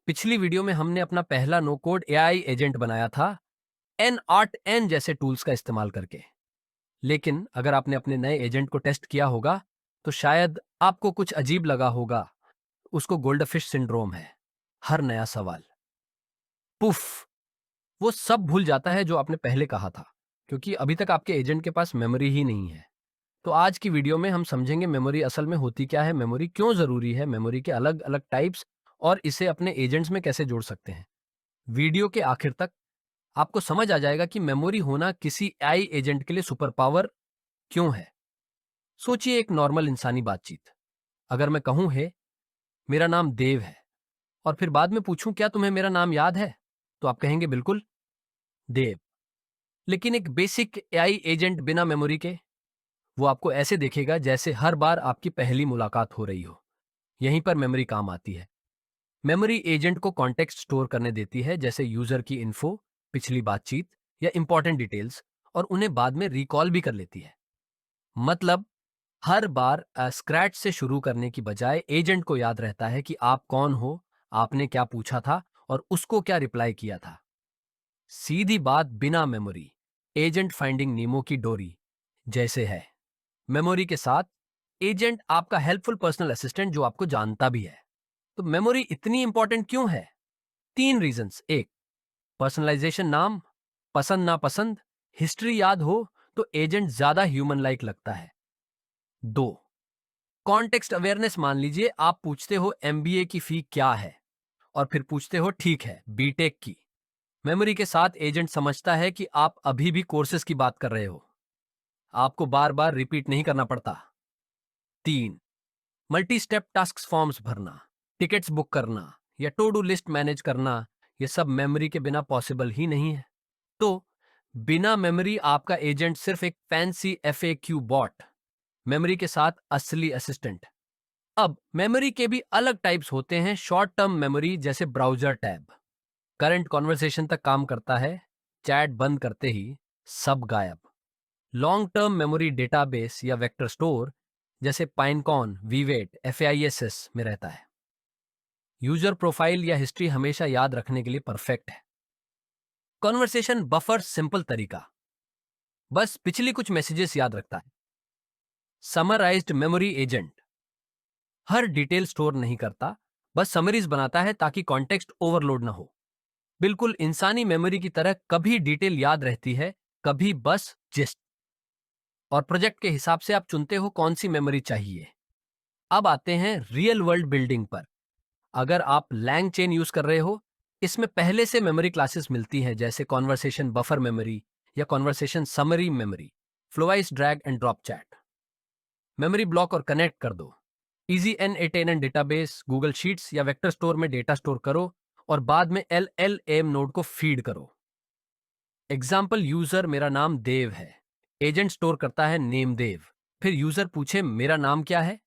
पिछली वीडियो में हमने अपना पहला नो कोड एआई एजेंट बनाया था N8N जैसे टूल्स का इस्तेमाल करके। लेकिन अगर आपने अपने नए एजेंट को टेस्ट किया होगा तो शायद आपको कुछ अजीब लगा होगा। उसको गोल्डफिश सिंड्रोम है। हर नया सवाल पुफ, वो सब भूल जाता है जो आपने पहले कहा था, क्योंकि अभी तक आपके एजेंट के पास मेमोरी ही नहीं है। तो आज की वीडियो में हम समझेंगे मेमोरी असल में होती क्या है, मेमोरी क्यों जरूरी है, मेमोरी के अलग अलग टाइप्स और इसे अपने एजेंट्स में कैसे जोड़ सकते हैं। वीडियो के आखिर तक आपको समझ आ जाएगा कि मेमोरी होना किसी एआई एजेंट के लिए सुपर पावर क्यों है। सोचिए एक नॉर्मल इंसानी बातचीत। अगर मैं कहूं है मेरा नाम देव है और फिर बाद में पूछूं क्या तुम्हें मेरा नाम याद है, तो आप कहेंगे बिल्कुल देव। लेकिन एक बेसिक एआई एजेंट बिना मेमोरी के, वो आपको ऐसे देखेगा जैसे हर बार आपकी पहली मुलाकात हो रही हो। यहीं पर मेमोरी काम आती है। मेमोरी एजेंट को कॉन्टेक्स्ट स्टोर करने देती है, जैसे यूजर की इन्फो, पिछली बातचीत या इंपॉर्टेंट डिटेल्स, और उन्हें बाद में रिकॉल भी कर लेती है। मतलब हर बार स्क्रैच से शुरू करने की बजाय एजेंट को याद रहता है कि आप कौन हो, आपने क्या पूछा था और उसको क्या रिप्लाई किया था। सीधी बात, बिना मेमोरी एजेंट फाइंडिंग नीमो की डोरी जैसे है। मेमोरी के साथ एजेंट आपका हेल्पफुल पर्सनल असिस्टेंट जो आपको जानता भी है। तो मेमोरी इतनी इंपॉर्टेंट क्यों है? 3 रीजंस। एक, पर्सनलाइजेशन, नाम, पसंद नापसंद, हिस्ट्री याद हो तो एजेंट ज्यादा ह्यूमन लाइक लगता है। 2, कॉन्टेक्स्ट अवेयरनेस। मान लीजिए आप पूछते हो एमबीए की फी क्या है और फिर पूछते हो ठीक है बीटेक की। मेमोरी के साथ एजेंट समझता है कि आप अभी भी कोर्सेज की बात कर रहे हो, आपको बार बार रिपीट नहीं करना पड़ता। 3, मल्टी स्टेप टास्क फॉर्म्स भरना, टिकट्स बुक करना या टू डू लिस्ट मैनेज करना, ये सब मेमोरी के बिना पॉसिबल ही नहीं है। तो बिना मेमोरी आपका एजेंट सिर्फ एक फैंसी एफएक्यू बॉट, मेमोरी के साथ असली असिस्टेंट। अब मेमोरी के भी अलग टाइप्स होते हैं। शॉर्ट टर्म मेमोरी जैसे ब्राउजर टैब, करंट कॉन्वर्सेशन तक काम करता है, चैट बंद करते ही सब गायब। लॉन्ग टर्म मेमोरी डेटाबेस या वेक्टर स्टोर जैसे पाइनकॉन, वीवेट, एफएआईएसएस में रहता है। यूजर प्रोफाइल या हिस्ट्री हमेशा याद रखने के लिए परफेक्ट है। कॉन्वर्सेशन बफर, सिंपल तरीका, बस पिछली कुछ मैसेजेस याद रखता है। समराइज्ड मेमोरी एजेंट हर डिटेल स्टोर नहीं करता, बस समरीज बनाता है ताकि कॉन्टेक्स्ट ओवरलोड ना हो। बिल्कुल इंसानी मेमोरी की तरह, कभी डिटेल याद रहती है, कभी बस जिस्ट। और प्रोजेक्ट के हिसाब से आप चुनते हो कौन सी मेमोरी चाहिए। अब आते हैं रियल वर्ल्ड बिल्डिंग पर। अगर आप लैंग चेन यूज कर रहे हो, इसमें पहले से मेमोरी क्लासेस मिलती हैं, जैसे कॉन्वर्सेशन बफर मेमोरी या conversation summary memory, Flowise drag and drop chat. Memory block और कनेक्ट कर दो। Easy N8N database, Google sheets या वेक्टर स्टोर में डेटा स्टोर करो और बाद में LLM नोड को फीड करो। एग्जाम्पल, यूजर मेरा नाम देव है, एजेंट स्टोर करता है नेम देव। फिर यूजर पूछे मेरा नाम क्या है,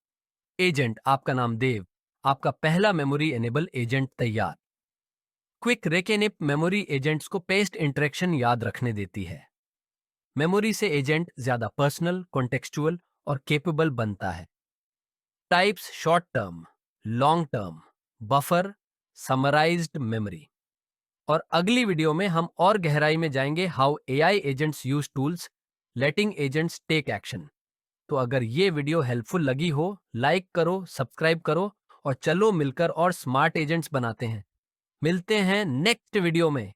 एजेंट आपका नाम देव, आपका पहला मेमोरी एनेबल एजेंट तैयार। क्विक रेकेनिप मेमोरी एजेंट्स को पेस्ट इंटरेक्शन याद रखने देती है। मेमोरी से एजेंट ज्यादा पर्सनल, कॉन्टेक्सचुअल और केपेबल बनता है। Types, short term, long term, buffer, summarized memory. और अगली वीडियो में हम और गहराई में जाएंगे how AI agents use tools, letting agents take action. तो अगर ये वीडियो हेल्पफुल लगी हो, लाइक करो, सब्सक्राइब करो और चलो मिलकर और स्मार्ट एजेंट्स बनाते हैं। मिलते हैं नेक्स्ट वीडियो में।